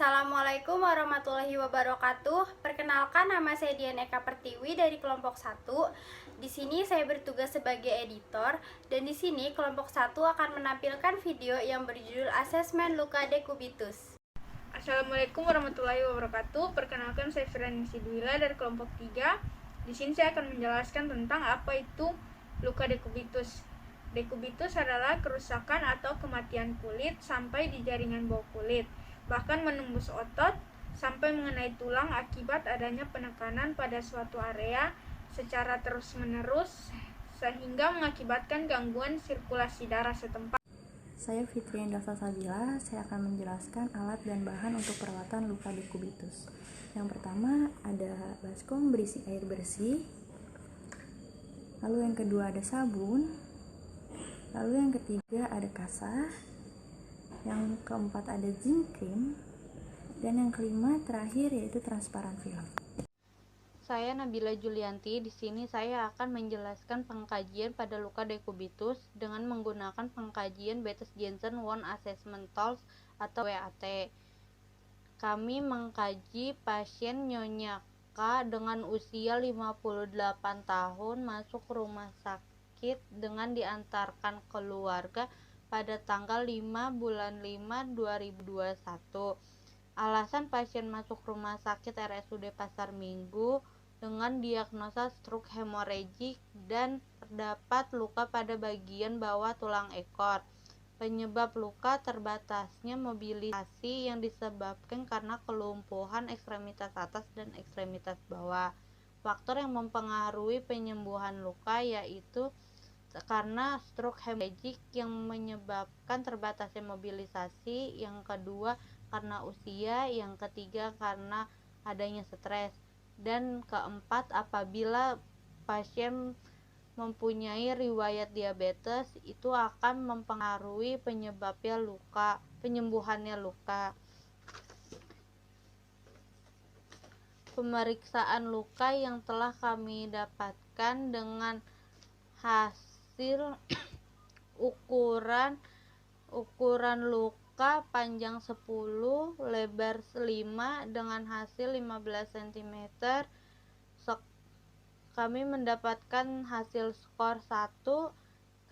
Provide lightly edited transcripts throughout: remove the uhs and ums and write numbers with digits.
Assalamualaikum warahmatullahi wabarakatuh. Perkenalkan, nama saya Dian Eka Pertiwi dari kelompok 1. Di sini saya bertugas sebagai editor dan di sini kelompok 1 akan menampilkan video yang berjudul Asesmen Luka Dekubitus. Assalamualaikum warahmatullahi wabarakatuh. Perkenalkan, saya Firani Sidwila dari kelompok 3. Di sini saya akan menjelaskan tentang apa itu luka dekubitus. Dekubitus adalah kerusakan atau kematian kulit sampai di jaringan bawah kulit, bahkan menembus otot sampai mengenai tulang akibat adanya penekanan pada suatu area secara terus-menerus sehingga mengakibatkan gangguan sirkulasi darah setempat. Saya Fitri Endra Salsabila, saya akan menjelaskan alat dan bahan untuk perawatan luka dekubitus. Yang pertama ada baskom berisi air bersih, lalu yang kedua ada sabun, lalu yang ketiga ada kasah, yang keempat ada zinc cream, dan yang kelima terakhir yaitu transparan film. Saya Nabila Julianti. Di sini saya akan menjelaskan pengkajian pada luka dekubitus dengan menggunakan pengkajian Bethes-Jensen Wound Assessment Tools atau WAT. Kami mengkaji pasien Nyonya K dengan usia 58 tahun masuk rumah sakit dengan diantarkan keluarga pada tanggal 5 bulan 5 2021. Alasan pasien masuk rumah sakit RSUD Pasar Minggu dengan diagnosa stroke hemorragik dan terdapat luka pada bagian bawah tulang ekor. Penyebab luka terbatasnya mobilisasi yang disebabkan karena kelumpuhan ekstremitas atas dan ekstremitas bawah. Faktor yang mempengaruhi penyembuhan luka yaitu karena stroke hemorragik yang menyebabkan terbatasnya mobilisasi, yang kedua karena usia, yang ketiga karena adanya stres, dan keempat apabila pasien mempunyai riwayat diabetes, itu akan mempengaruhi penyembuhannya luka. Pemeriksaan luka yang telah kami dapatkan dengan hasil ukuran luka panjang 10, lebar 5 dengan hasil 15 cm. Kami mendapatkan hasil skor 1,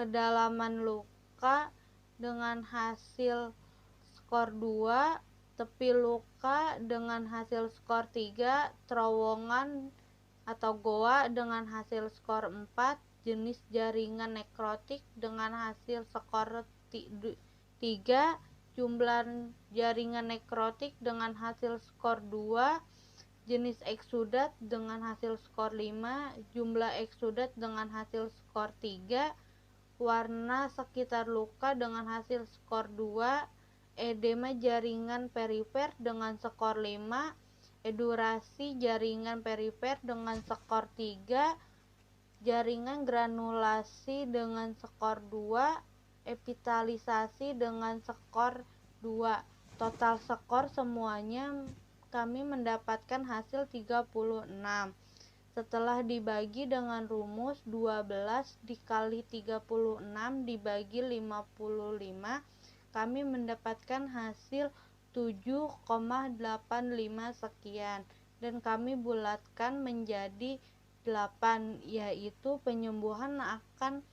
kedalaman luka dengan hasil skor 2, tepi luka dengan hasil skor 3, terowongan atau goa dengan hasil skor 4, jenis jaringan nekrotik dengan hasil skor 3, jumlah jaringan nekrotik dengan hasil skor 2, jenis eksudat dengan hasil skor 5, jumlah eksudat dengan hasil skor 3, warna sekitar luka dengan hasil skor 2, edema jaringan perifer dengan skor 5, edurasi jaringan perifer dengan skor 3, jaringan granulasi dengan skor 2, epitalisasi dengan skor 2. Total skor semuanya kami mendapatkan hasil 36. Setelah dibagi dengan rumus 12 dikali 36 dibagi 55, kami mendapatkan hasil 7,85 sekian, dan kami bulatkan menjadi 8, yaitu penyembuhan akan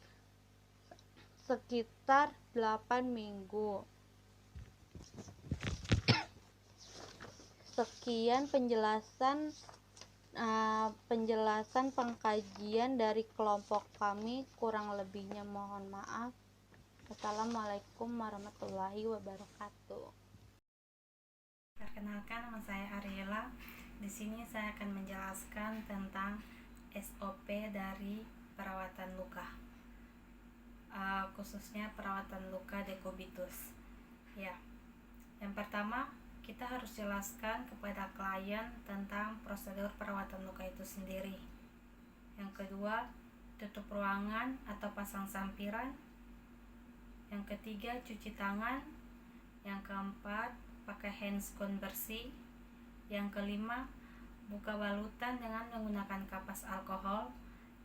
sekitar 8 minggu. Sekian penjelasan pengkajian dari kelompok kami, kurang lebihnya mohon maaf. Assalamualaikum warahmatullahi wabarakatuh. Perkenalkan, nama saya Ariela. Di sini saya akan menjelaskan tentang SOP dari perawatan luka, khususnya perawatan luka dekubitus. Ya, yang pertama kita harus jelaskan kepada klien tentang prosedur perawatan luka itu sendiri. Yang kedua, tutup ruangan atau pasang sampiran. Yang ketiga, cuci tangan. Yang keempat, pakai handscone bersih. Yang kelima, buka balutan dengan menggunakan kapas alkohol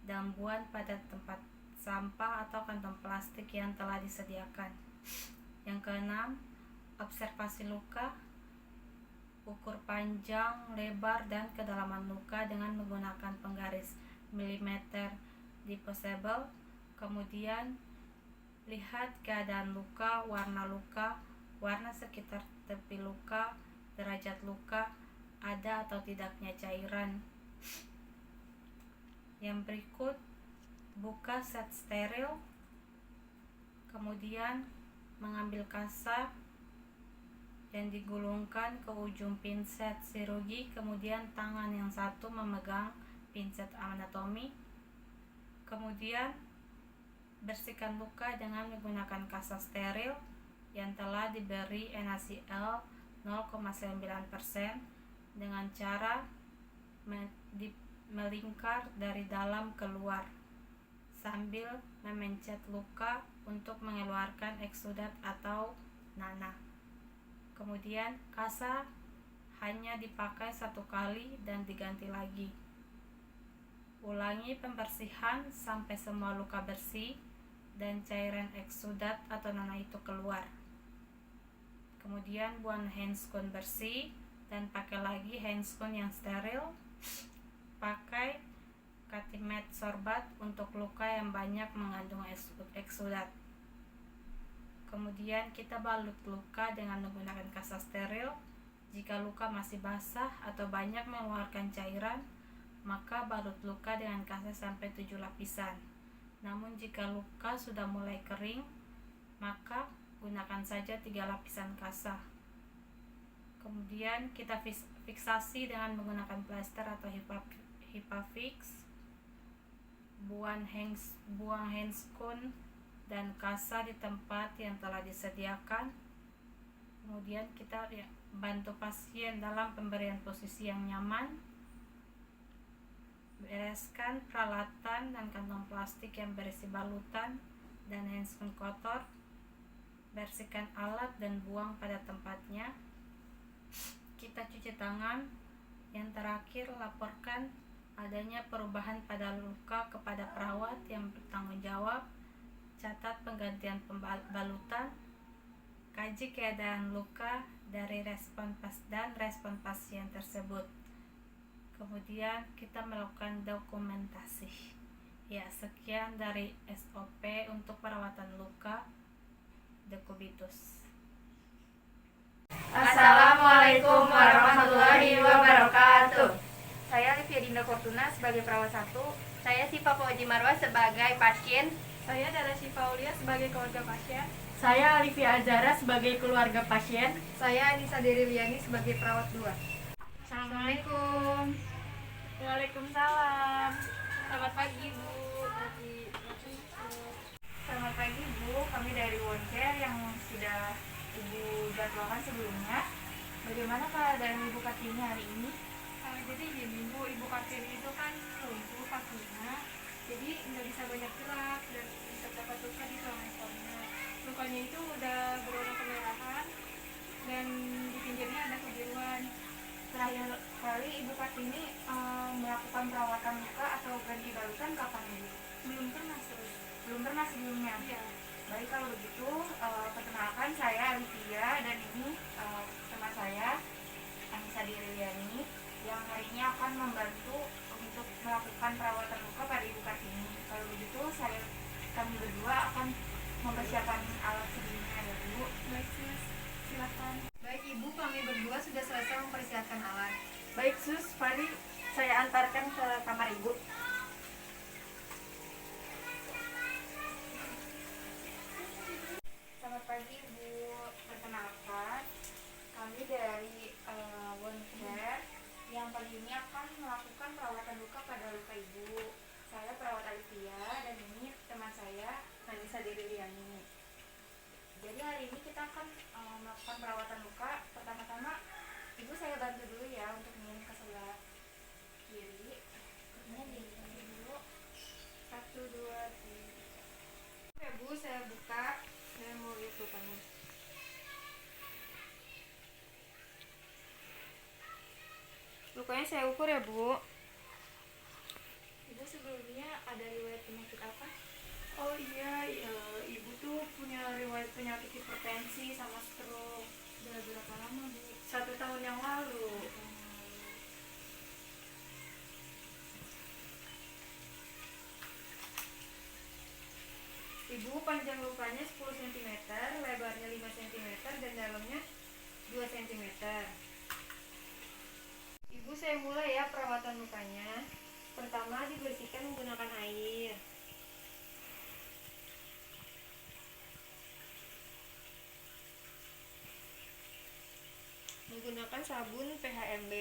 dan buang pada tempat sampah atau kantong plastik yang telah disediakan. Yang keenam, observasi luka. ukur panjang, lebar, dan kedalaman luka dengan menggunakan penggaris milimeter disposable. Kemudian lihat keadaan luka, warna sekitar tepi luka, derajat luka, ada atau tidaknya cairan. Yang berikut, buka set steril, kemudian mengambil kasa yang digulungkan ke ujung pinset sirugi, kemudian tangan yang satu memegang pinset anatomi. Kemudian bersihkan luka dengan menggunakan kasa steril yang telah diberi NaCl 0,9% dengan cara melingkar dari dalam keluar sambil memencet luka untuk mengeluarkan eksudat atau nanah. Kemudian kasa hanya dipakai 1 kali dan diganti lagi. Ulangi pembersihan sampai semua luka bersih dan cairan eksudat atau nanah itu keluar. Kemudian buang handscoon bersih dan pakai lagi handscoon yang steril. Pakai Catimed sorbat untuk luka yang banyak mengandung eksudat. Kemudian kita balut luka dengan menggunakan kasa steril. Jika luka masih basah atau banyak mengeluarkan cairan, maka balut luka dengan kasa sampai 7 lapisan. Namun jika luka sudah mulai kering, maka gunakan saja 3 lapisan kasa. Kemudian kita fiksasi dengan menggunakan plaster atau Hipafix. Buang handscoon dan kasa di tempat yang telah disediakan. Kemudian kita bantu pasien dalam pemberian posisi yang nyaman. Bereskan peralatan dan kantong plastik yang berisi balutan dan handscoon kotor. Bersihkan alat dan buang pada tempatnya. Kita cuci tangan. Yang terakhir, laporkan adanya perubahan pada luka kepada perawat yang bertanggung jawab. Catat penggantian balutan. Kaji keadaan luka dari respon pasien tersebut. Kemudian kita melakukan dokumentasi. Ya, sekian dari SOP untuk perawatan luka dekubitus. Assalamualaikum warahmatullahi wabarakatuh. Saya Livia Dinda Fortuna sebagai perawat 1. Saya Siva Fauji Marwa sebagai pasien. Saya Dara Syifa Aulia sebagai keluarga pasien. Saya Alivia Azara sebagai keluarga pasien. Saya Anissa Deriliani sebagai perawat 2. Assalamualaikum. Waalaikumsalam. Selamat pagi, Bu. Selamat pagi, Bu. Kami dari Wonker yang sudah Ibu jadwalkan sebelumnya. Bagaimana keadaan Ibu Kartini hari ini? Jadi gini, Bu, Ibu Kartini itu kan lumpuh kakinya, jadi nggak bisa banyak gerak dan terdapat luka di tulang ekornya. Lukanya itu udah berwarna kemerahan dan di pinggirnya ada kebiruan. Terakhir kali Ibu Kartini melakukan perawatan luka atau ganti balutan kapan, Ibu? Belum pernah sebelumnya? Iya. Baik, kalau begitu perkenalkan, saya Alivia dan ini teman saya Anissa Deriliani yang hari ini akan membantu untuk melakukan perawatan luka pada Ibu Kartini. Kalau begitu kami berdua akan mempersiapkan alat sebelumnya ya, Bu. Baik, Sus, silakan. Baik Ibu, kami berdua sudah selesai mempersiapkan alat. Baik, Sus, mari saya antarkan ke kamar Ibu. Selamat pagi, Bu. Perkenalkan, kami dari Wonker yang kali ini akan melakukan perawatan luka pada luka Ibu. Saya perawat Alivia dan ini teman saya Anissa Deriliani. Jadi hari ini kita akan melakukan perawatan luka. Pertama-tama Ibu saya bantu dulu ya untuk mengirim ke sebelah kiri. Ini diganti dulu. 1, 2, 3. Ya, Bu, saya buka. Saya mau lihat lukanya. Lukanya saya ukur ya, Bu. Ibu sebelumnya ada riwayat penyakit apa? Oh iya, Ibu tuh punya riwayat penyakit hipertensi sama stroke. Udah berapa lama, Bu? 1 tahun yang lalu. Ibu panjang lukanya 10 cm, lebarnya 5 cm, dan dalamnya 2 cm. Ibu, saya mulai ya perawatan lukanya. Pertama, dibersihkan menggunakan air. Menggunakan sabun PHMB.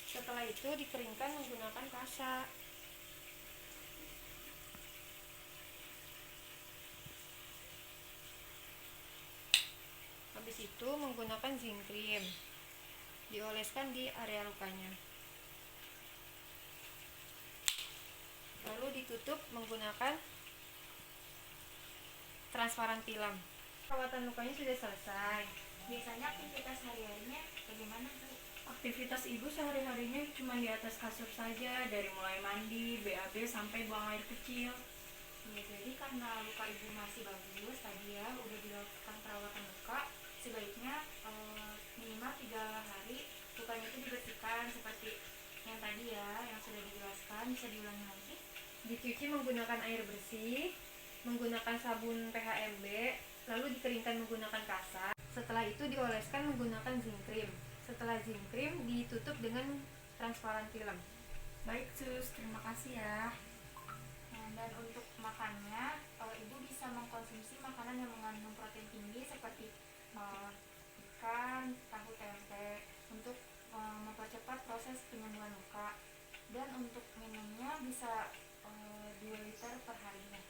Setelah itu dikeringkan menggunakan kasa. Habis itu menggunakan zinc cream. Dioleskan di area lukanya. Lalu ditutup menggunakan transparan film. Perawatan lukanya sudah selesai. Biasanya aktivitas hariannya bagaimana, Bu? Aktivitas ibu sehari-harinya cuma di atas kasur saja, dari mulai mandi, BAB sampai buang air kecil. Ya, jadi karena luka ibu masih bagus tadi ya, udah dilakukan perawatan luka, sebaiknya minimal 3 hari lukanya itu dibersihkan seperti yang tadi ya, yang sudah dijelaskan. Bisa diulangi lagi? Dicuci menggunakan air bersih, menggunakan sabun PHMB, lalu dikeringkan menggunakan kasa. Setelah itu dioleskan menggunakan zinc cream. Setelah zinc cream ditutup dengan transparan film. Baik sus, terima kasih ya. Nah, dan untuk makannya, ibu bisa mengkonsumsi makanan yang mengandung protein tinggi seperti ikan, tahu, tempe untuk mempercepat proses penyembuhan luka. Dan untuk minumnya bisa 2 liter per harinya.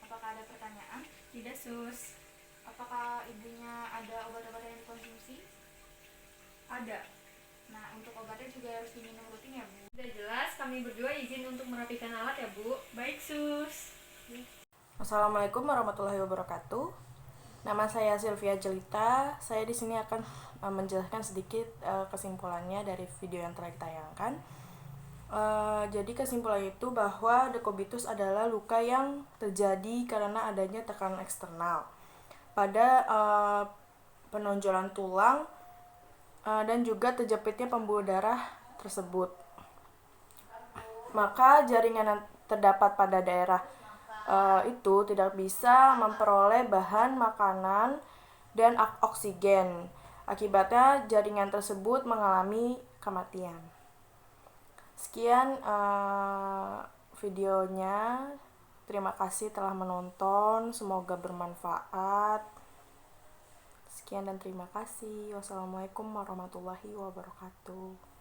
Apakah ada pertanyaan? Tidak sus. Apakah ibunya ada obat-obatan yang dikonsumsi? Ada. Nah, untuk obatnya juga harus diminum rutin ya, Bu. Sudah jelas, kami berdua izin untuk merapikan alat ya, Bu. Baik sus. Assalamualaikum warahmatullahi wabarakatuh. Nama saya Sylvia Jelita. Saya di sini akan menjelaskan sedikit kesimpulannya dari video yang telah ditayangkan. Jadi kesimpulan itu bahwa dekubitus adalah luka yang terjadi karena adanya tekanan eksternal pada penonjolan tulang dan juga terjepitnya pembuluh darah tersebut. Maka jaringan yang terdapat pada daerah itu tidak bisa memperoleh bahan makanan dan oksigen. Akibatnya jaringan tersebut mengalami kematian. Sekian videonya. Terima kasih telah menonton. Semoga bermanfaat. Sekian dan terima kasih. Wassalamualaikum warahmatullahi wabarakatuh.